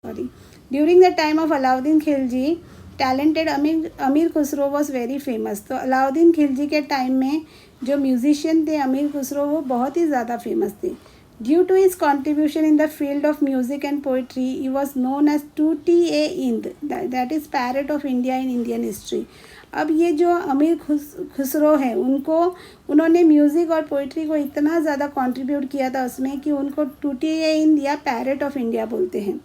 sorry. During the time of Alauddin Khilji, talented अमीर Khusro was very famous. तो अलाउद्दीन खिलजी के time में जो म्यूजिशियन थे अमीर खुसरो, वो बहुत ही ज़्यादा फेमस थे. Due to his contribution in the field of music and poetry, he was known as 2TA इंद, that is parrot of India in Indian history. अब ये जो अमीर खुसरो है, उन्होंने म्यूज़िक और पोइट्री को इतना ज़्यादा कंट्रीब्यूट किया था उसमें कि उनको 2TA इंद या पैरेट ऑफ इंडिया बोलते हैं.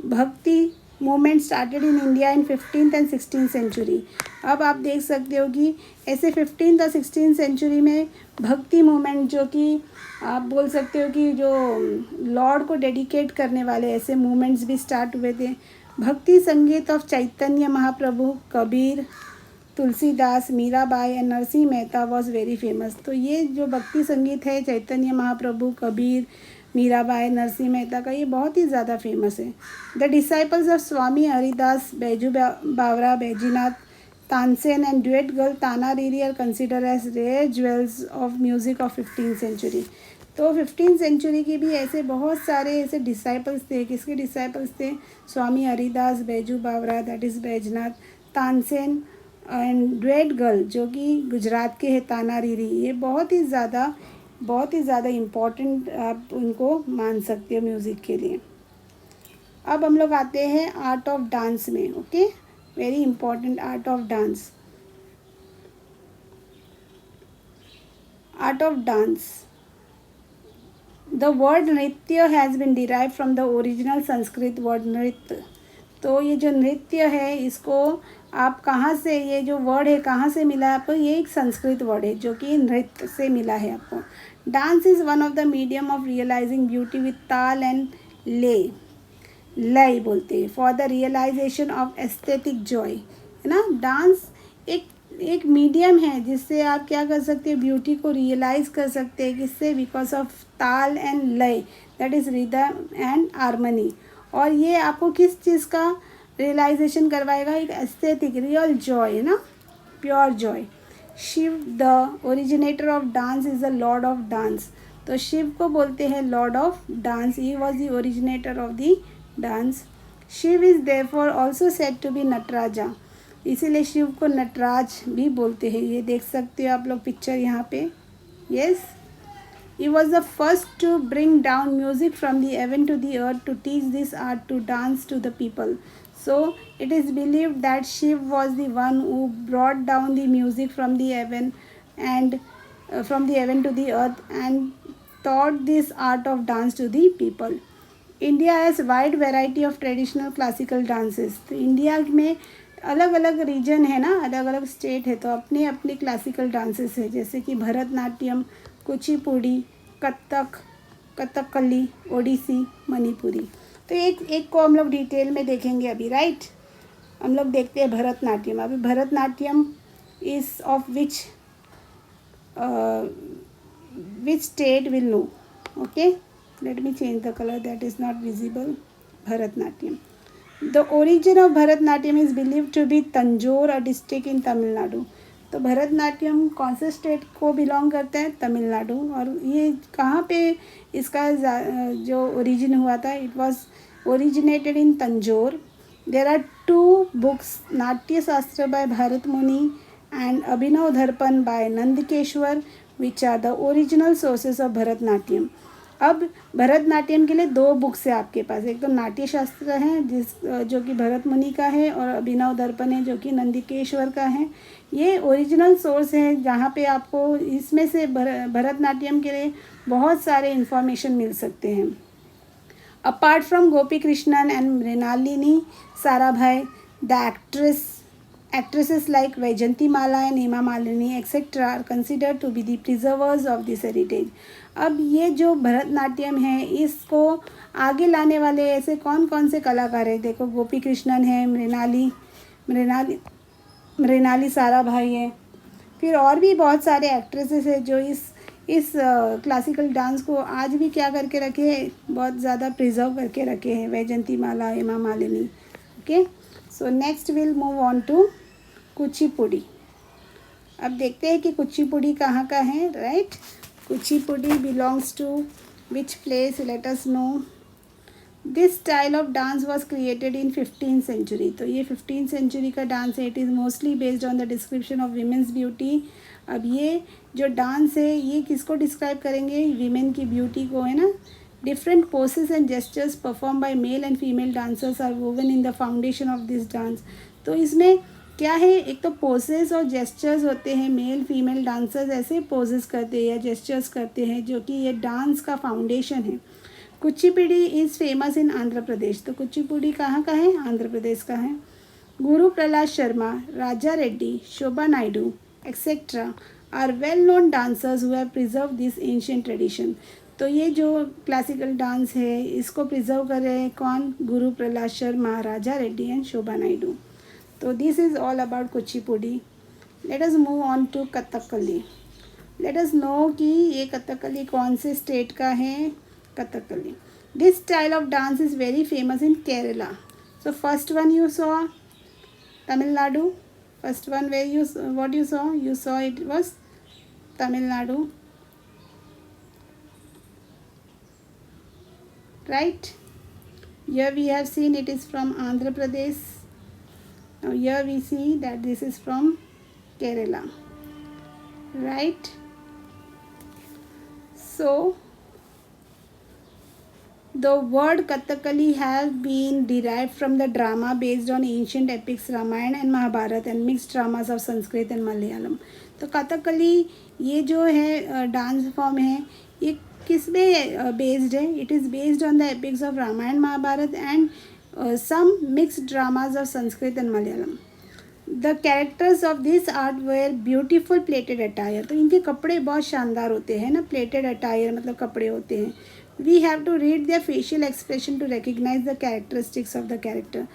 Bhakti movement started in India in 15th and 16th century. अब आप देख सकते हो कि ऐसे 15th और 16th सेंचुरी में भक्ति मूवमेंट, जो कि आप बोल सकते हो कि जो लॉर्ड को डेडिकेट करने वाले ऐसे मूवमेंट्स भी स्टार्ट हुए थे. Bhakti Sangeet of Chaitanya Mahaprabhu, Kabir, Tulsidas, Mirabai and Narsinh Mehta was very famous. तो ये जो भक्ति संगीत है चैतन्य महाप्रभु, कबीर, मीराबाई, नरसिंह मेहता का, ये बहुत ही ज़्यादा फेमस है. The disciples of Swami Haridas, Baiju Bawra, Baijnath, Tansen and duet girl Tana Riri are consider as rare jewels of music of 15th century. तो 15th सेंचुरी की भी ऐसे बहुत सारे ऐसे डिसाइपल्स थे. किसके डिसाइपल्स थे? स्वामी Haridas, Baiju Bawra that is Baijnath, Tansen and duet girl जो कि गुजरात के हैं, ताना रीरी. ये बहुत ही ज़्यादा इम्पॉर्टेंट आप उनको मान सकते हो म्यूज़िक के लिए. अब हम लोग आते हैं आर्ट ऑफ डांस में. Okay, very important art of dance. Art of dance. The word nritya has been derive from the original Sanskrit word nritya. तो ये जो नृत्य है, इसको आप कहाँ से, ये जो वर्ड है कहाँ से मिला है आपको? ये एक संस्कृत वर्ड है जो कि नृत्य से मिला है आपको. Dance is one of the medium of realizing beauty with taal and laya बोलते हैं, for the realization of aesthetic joy, है ना. डांस एक मीडियम है जिससे आप क्या कर सकते हो? ब्यूटी को रियलाइज़ कर सकते हैं. किससे? बिकॉज ऑफ ताल एंड लय, that is rhythm and harmony. और ये आपको किस चीज़ का रियलाइजेशन करवाएगा? एक एस्थेटिक रियल जॉय, है ना, pure joy. Shiva the originator of dance is the lord of dance. तो शिव को बोलते हैं lord of dance. He was the originator of the dance. Shiva is therefore also said to be Nataraja. इसीलिए शिव को नटराज भी बोलते हैं. ये देख सकते हो आप लोग पिक्चर यहाँ पे. Yes, he was the first to bring down music from the heaven to the earth to teach this art to dance to the people. So it is believed that Shiv was the one who brought down the music from the heaven and from the heaven to the earth and taught this art of dance to the people. India has wide variety of traditional classical dances. तो India में अलग अलग reason है ना, अलग अलग state है, तो अपने अपने क्लासिकल डांसेस है, जैसे कि भरतनाट्यम, कुचिपुड़ी, कथकली, ओडिसी, मणिपुरी. तो एक को हम लोग डिटेल में देखेंगे अभी, राइट. हम लोग देखते हैं भरतनाट्यम. अभी Bharatanatyam is of which state we'll know. Okay, let me change the colour, that is not visible. Bharatanatyam. The origin of Bharatanatyam is believed to be Tanjore, a district in Tamil Nadu. तो भरतनाट्यम कौन से स्टेट को बिलोंग करता है? तमिलनाडु. और ये कहाँ पे इसका जो ओरिजिन हुआ था? It was originated in Tanjore. There are 2 books, Natya Shastra by Bharat Muni and Abhinav Darpan by Nandikeshwar, which are the original sources of Bharatanatyam. अब भरतनाट्यम के लिए 2 बुक्स है आपके पास. एक तो नाट्य शास्त्र है जो कि भरत मुनि का है, और अभिनव दर्पण है जो कि नंदकेश्वर का है. ये ओरिजिनल सोर्स है जहाँ पे आपको इसमें से भरतनाट्यम के लिए बहुत सारे इन्फॉर्मेशन मिल सकते हैं. Apart from Gopi Krishnan and Mrinalini Sarabhai, the actresses like Vaijanti Mala and Hema Malini etc. are considered to be the preservers of this heritage. अब ये जो भरतनाट्यम है, इसको आगे लाने वाले ऐसे कौन कौन से कलाकार हैं? देखो, गोपी कृष्णन है, मृणाली साराभाई है, फिर और भी बहुत सारे एक्ट्रेसेस हैं जो इस क्लासिकल डांस को आज भी क्या करके रखे हैं? बहुत ज़्यादा प्रिजर्व करके रखे हैं. Vyjayanthimala, Hema Malini. Okay, so next will move on to Kuchipudi. अब देखते हैं कि कुचिपुड़ी कहाँ का है, right. Kuchipudi belongs to which place? Let us know. This style of dance was created in 15th century. तो ये 15th सेंचुरी का डांस है। It is mostly based on the description of women's beauty. अब ये जो डांस है ये किसको डिस्क्राइब करेंगे? वीमेन की ब्यूटी को, है ना। Different poses and gestures perform by male and female dancers are woven in the foundation of this dance. तो इसमें क्या है, एक तो पोसेस और जेस्चर्स होते हैं, मेल फीमेल डांसर्स ऐसे पोजेस करते हैं या जेस्चर्स करते हैं जो कि ये डांस का फाउंडेशन है। Kuchipudi is famous in Andhra Pradesh. तो कुचिपुड़ी कहाँ का है? आंध्र प्रदेश का है। Guru Prahlad Sharma, Raja Reddy, Shobha Naidu etcetera are well known dancers who have preserve this ancient tradition. तो ये जो क्लासिकल डांस है इसको प्रिजर्व कर रहे हैं कौन? गुरु प्रहलाद शर्मा, राजा रेड्डी एंड शोभा नायडू। तो this is all about Kuchipudi. Let us move on to Kathakali. Let us know कि ये कथकली कौन से स्टेट का है? Kathakali. This style of dance is very famous in Kerala. So first one you saw Tamil Nadu. First one where you what you saw? You saw it was Tamil Nadu, right? Here we have seen it is from Andhra Pradesh. Now here we see that this is from Kerala, right? So the word Kathakali has been derived from the drama based on ancient epics Ramayana and Mahabharata and mixed dramas of Sanskrit and Malayalam. तो कथकली ये जो है dance form है ये किस में based है? It is based on the epics of Ramayan Mahabharat and some mixed dramas of Sanskrit and Malayalam. The characters of this art wear beautiful plated attire. तो इनके कपड़े बहुत शानदार होते हैं ना, प्लेटेड अटायर मतलब कपड़े होते हैं। We have to read their facial expression to recognize the characteristics of the character.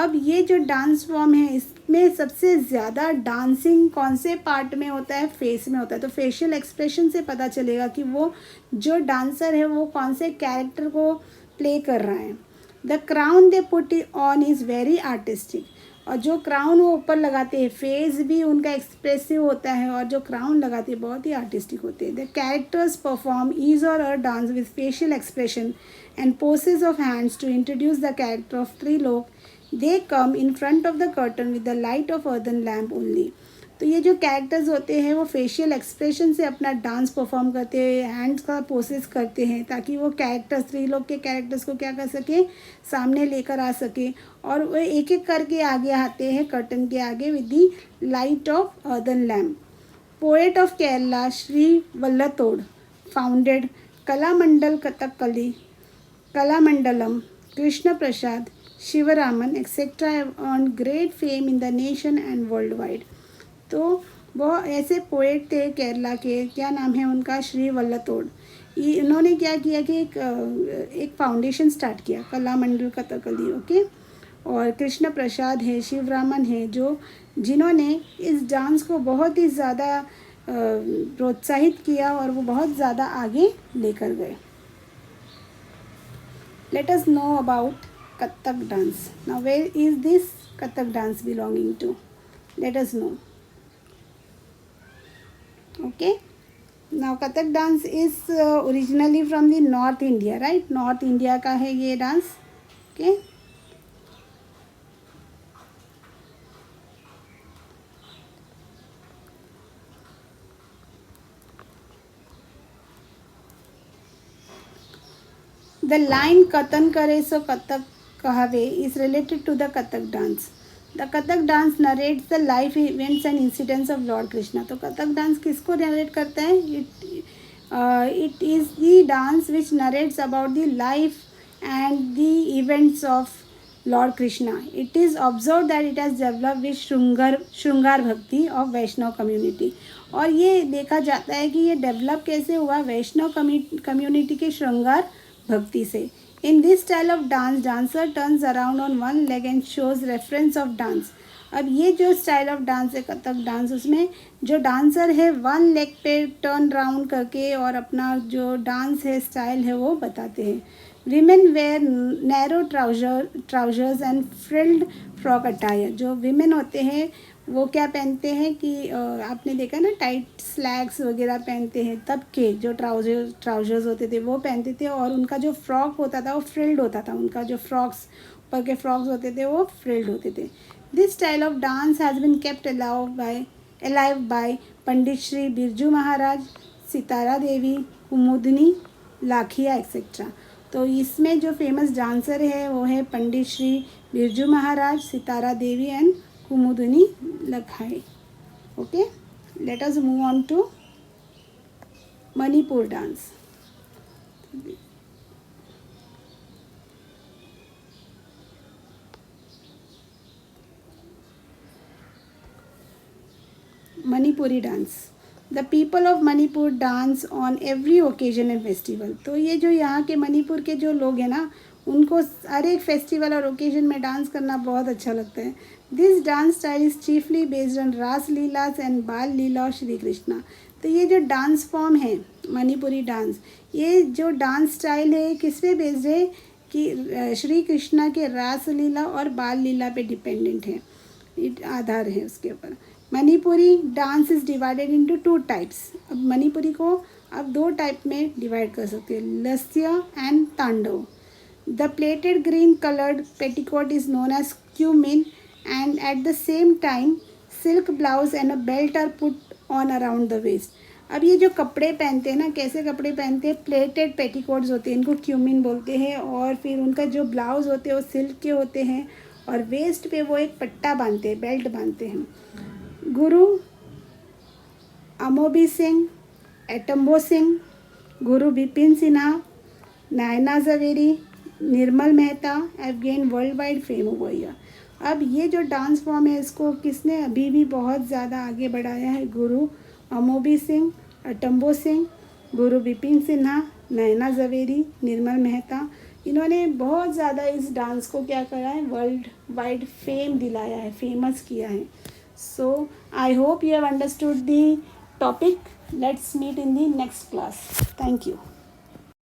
अब ये जो डांस फॉर्म है इसमें सबसे ज़्यादा डांसिंग कौन से पार्ट में होता है? फेस में होता है। तो फेशियल एक्सप्रेशन से पता चलेगा कि वो जो डांसर है वो कौन से कैरेक्टर को प्ले कर रहा है। The crown they put on is very artistic. और जो क्राउन वो ऊपर लगाते हैं फेस भी उनका एक्सप्रेसिव होता है और जो क्राउन लगाते हैं बहुत ही आर्टिस्टिक होते हैं। द कैरेक्टर्स परफॉर्म ईज और a dance with facial expression and poses of hands to introduce the character of Trilok. They come in front of the curtain with the light of earthen lamp only. तो ये जो characters होते हैं वो facial expression से अपना dance perform करते हैं, हैंड्स का पोसेस करते हैं ताकि वो कैरेक्टर्स त्रिलोक के कैरेक्टर्स को क्या कर सके? सामने लेकर आ सके। और वो एक एक करके आगे आते हैं कर्टन के आगे with the light of earthen lamp. Poet of Kerala Shri Vallathol founded Kalamandal Kathakali, Kalamandalam, Krishna Prasad, Sivaraman etcetera have earned great fame in the nation and worldwide. तो वो ऐसे पोएट थे केरला के, क्या नाम है उनका? श्री वल्लतोड़। इन्होंने क्या किया कि एक फाउंडेशन स्टार्ट किया कलामंडल कथकली, ओके। और कृष्ण प्रसाद है, शिवरामन है, जो जिन्होंने इस डांस को बहुत ही ज़्यादा प्रोत्साहित किया और वो बहुत ज़्यादा आगे लेकर गए। Let us know about Kathak dance. Now where is this Kathak dance belonging to? Let us know. Okay, now Kathak dance is originally from the North India, right? North India का है ये डांस, okay? The line कथन करे सो कथक कहावे is related to the Kathak dance. The Kathak dance narrates the life events and incidents of Lord Krishna. तो Kathak dance किसको narrate करता है? It is the dance which narrates about the life and the events of Lord Krishna. It is observed that it has developed with श्रृंगार भक्ति of Vaishnav community. और ये देखा जाता है कि ये डेवलप कैसे हुआ? वैष्णव कम्युनिटी के श्रृंगार भक्ति से। In this style of dance, dancer turns around on one leg and shows reference of dance. अब ये जो स्टाइल ऑफ डांस है कथक डांस, उसमें जो डांसर है वन लेग पे टर्न राउंड करके और अपना जो डांस है स्टाइल है वो बताते हैं। Women wear narrow trousers and frilled frock attire. जो विमेन होते हैं वो क्या पहनते हैं कि आपने देखा ना टाइट स्लैक्स वगैरह पहनते हैं, तब के जो ट्राउजर्स होते थे वो पहनते थे, और उनका जो फ्रॉक होता था वो फ्रिल्ड होता था, उनका जो फ्रॉक्स ऊपर के फ्रॉक्स होते थे वो फ्रिल्ड होते थे। This style of dance has been kept alive by Pandit Shri Birju Maharaj, Sitara Devi, Kumudini Lakhia etcetera. तो इसमें जो फेमस डांसर है वो है Pandit Shri Birju Maharaj, Sitara Devi and Kumudini Lakhia. Okay, let us move on to Manipur dance. Manipuri dance. The people of Manipur dance on every occasion and festival. तो ये जो यहाँ के मणिपुर के जो लोग हैं ना, उनको हर एक फेस्टिवल और ओकेजन में डांस करना बहुत अच्छा लगता है। This dance style is chiefly based on रास लीलास एंड बाल लीला और श्री कृष्णा। तो ये जो डांस फॉर्म है मणिपुरी डांस, ये जो डांस स्टाइल है किस पे बेस्ड है कि श्री कृष्णा के रास लीला और बाल लीला पे डिपेंडेंट है, आधार है उसके ऊपर। Manipuri dance is divided into 2 types. अब मणिपुरी को आप 2 टाइप में डिवाइड कर सकते हैं, lasya and tandava. The plated green coloured petticoat is known as kumin and at the same time silk blouse and a belt are put on around the waist. अब ये जो कपड़े पहनते हैं ना, कैसे कपड़े पहनते हैं, प्लेटेड पेटीकोट्स होते हैं, इनको क्यूमिन बोलते हैं, और फिर उनका जो ब्लाउज होते हैं वो सिल्क के होते हैं, और वेस्ट पे वो एक पट्टा बांधते हैं, बेल्ट बांधते हैं। गुरु अमोबी Singh, Atombi Singh, Guru Bipin Sinha, Nayana Jhaveri, Nirmal Mehta have gain worldwide fame over year. अब ये जो डांस फॉर्म है इसको किसने अभी भी बहुत ज़्यादा आगे बढ़ाया है, गुरु अमोबी सिंह, एटम्बो सिंह, गुरु बिपिन सिन्हा, नयना जवेरी, निर्मल मेहता, इन्होंने बहुत ज़्यादा इस डांस को क्या करा है, वर्ल्ड वाइड फेम दिलाया है, फेमस किया है। So I hope you have understood the topic. Let's meet in the next class. Thank you.